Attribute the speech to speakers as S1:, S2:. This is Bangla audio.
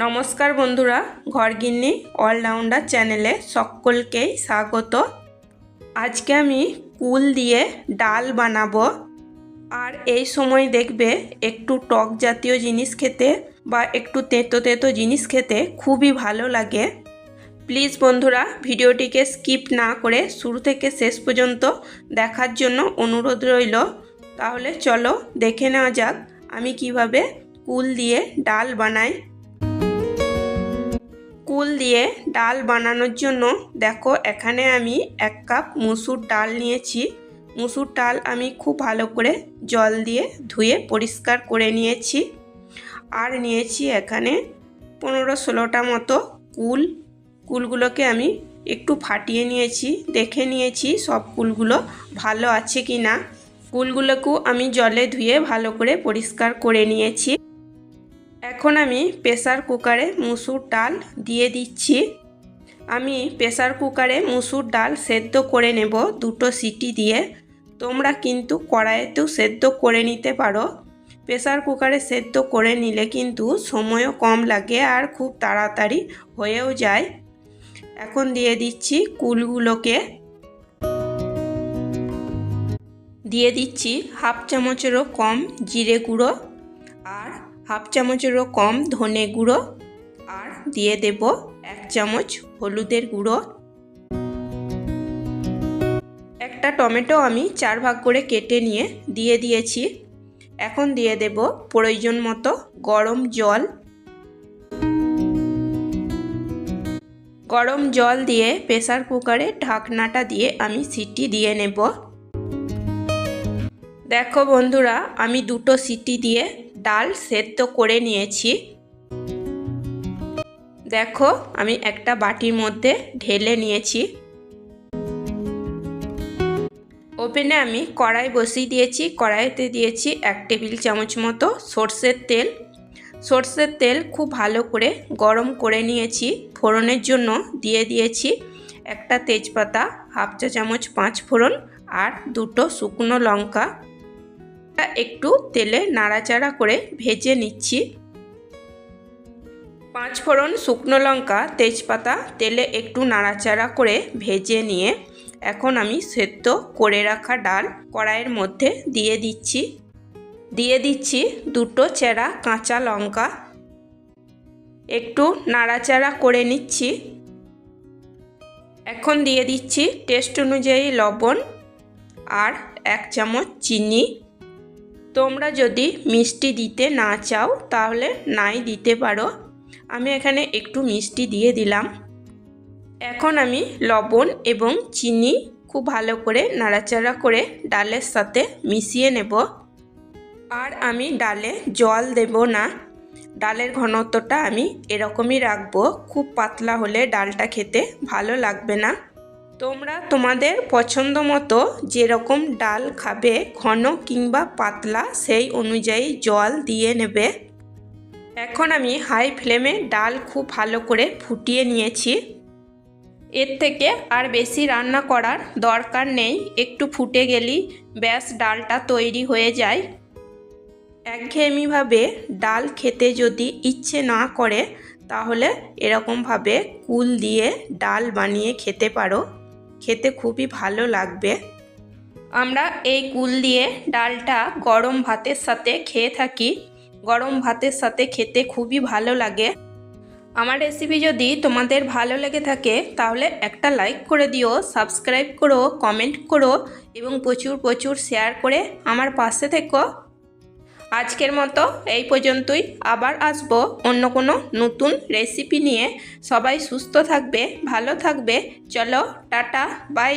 S1: নমস্কার বন্ধুরা, ঘরগিন্নি অলরাউন্ডার চ্যানেলে সকলকেই স্বাগত। আজকে আমি কুল দিয়ে ডাল বানাবো। আর এই সময় দেখবে একটু টক জাতীয় জিনিস খেতে বা একটু তেতো তেতো জিনিস খেতে খুবই ভালো লাগে। প্লিজ বন্ধুরা, ভিডিওটিকে স্কিপ না করে শুরু থেকে শেষ পর্যন্ত দেখার জন্য অনুরোধ রইল। তাহলে চলো দেখে নেওয়া যাক আমি কিভাবে কুল দিয়ে ডাল বানাই। কুল দিয়ে ডাল বানানোর জন্য দেখো এখানে আমি 1 কাপ মুসুর ডাল নিয়েছি। মুসুর ডাল আমি খুব ভালো করে জল দিয়ে ধুয়ে পরিষ্কার করে নিয়েছি। আর নিয়েছি এখানে 15-16টা মতো কুল। কুলগুলোকে আমি একটু ফাটিয়ে নিয়েছি, দেখে নিয়েছি সব কুলগুলো ভালো আছে কি না। কুলগুলোকেও আমি জলে ধুয়ে ভালো করে পরিষ্কার করে নিয়েছি। এখন আমি প্রেসার কুকারে মুসুর ডাল দিয়ে দিচ্ছি। আমি প্রেসার কুকারে মুসুর ডাল সেদ্ধ করে নেব 2টো সিটি দিয়ে। তোমরা কিন্তু কড়াইতেও সেদ্ধ করে নিতে পারো। প্রেসার কুকারে সেদ্ধ করে নিলে কিন্তু সময়ও কম লাগে আর খুব তাড়াতাড়ি হয়েও যায়। এখন দিয়ে দিচ্ছি কুলগুলোকে। দিয়ে দিচ্ছি 1/2 চামচেরও কম জিরে গুঁড়ো আর 1/2 চামচেরও কম ধনে গুঁড়ো আর দিয়ে দেব 1 চামচ হলুদের গুঁড়ো। একটা টমেটো আমি 4 ভাগ করে কেটে নিয়ে দিয়ে দিয়েছি। এখন দিয়ে দেব প্রয়োজন মতো গরম জল। গরম জল দিয়ে প্রেসার কুকারে ঢাকনাটা দিয়ে আমি সিটি দিয়ে নেব। দেখো বন্ধুরা, আমি 2টো সিটি দিয়ে ডাল সেদ্ধ করে নিয়েছি। দেখো আমি একটা বাটির মধ্যে ঢেলে নিয়েছি। ওভেনে আমি কড়াই বসিয়ে দিয়েছি। কড়াইতে দিয়েছি 1 টেবিল চামচ মতো সর্ষের তেল। সর্ষের তেল খুব ভালো করে গরম করে নিয়েছি। ফোড়নের জন্য দিয়ে দিয়েছি একটা তেজপাতা, 1/2 চা চামচ 5 ফোড়ন আর 2টো শুকনো লঙ্কা। একটু তেলে নাড়াচাড়া করে ভেজে নিচ্ছি। 5 ফোড়ন, শুকনো লঙ্কা, তেজপাতা তেলে একটু নাড়াচাড়া করে ভেজে নিয়ে এখন আমি সেদ্ধ করে রাখা ডাল কড়াইয়ের মধ্যে দিয়ে দিচ্ছি। দিয়ে দিচ্ছি 2টো চেরা কাঁচা লঙ্কা। একটু নাড়াচাড়া করে নিচ্ছি। এখন দিয়ে দিচ্ছি টেস্ট অনুযায়ী লবণ আর 1 চামচ চিনি। তোমরা যদি মিষ্টি দিতে না চাও তাহলে নাই দিতে পারো। আমি এখানে একটু মিষ্টি দিয়ে দিলাম। এখন আমি লবণ এবং চিনি খুব ভালো করে নাড়াচাড়া করে ডালের সাথে মিশিয়ে নেব। আর আমি ডালে জল দেব না। ডালের ঘনত্বটা আমি এরকমই রাখবো। খুব পাতলা হলে ডালটা খেতে ভালো লাগবে না। তোমরা তোমাদের পছন্দ মতো যেরকম ডাল খাবে, ঘন কিংবা পাতলা, সেই অনুযায়ী জল দিয়ে নেবে। এখন আমি হাই ফ্লেমে ডাল খুব ভালো করে ফুটিয়ে নিয়েছি। এর থেকে আর বেশি রান্না করার দরকার নেই। একটু ফুটে গেলেই ব্যাস ডালটা তৈরি হয়ে যায়। একঘেয়েমিভাবে ডাল খেতে যদি ইচ্ছে না করে তাহলে এরকমভাবে কুল দিয়ে ডাল বানিয়ে খেতে পারো। খেতে খুবই ভালো লাগবে। আমরা এই কুল দিয়ে ডালটা গরম ভাতের সাথে খেয়ে থাকি। গরম ভাতের সাথে খেতে খুবই ভালো লাগে। আমার রেসিপি যদি তোমাদের ভালো লেগে থাকে তাহলে একটা লাইক করে দিও, সাবস্ক্রাইব করো, কমেন্ট করো এবং প্রচুর প্রচুর শেয়ার করে আমার পাশে থেকো। আজকের মতো এই পর্যন্তই। আবার আসবো অন্য কোনো নতুন রেসিপি নিয়ে। সবাই সুস্থ থাকবে, ভালো থাকবে। চলো টাটা, বাই।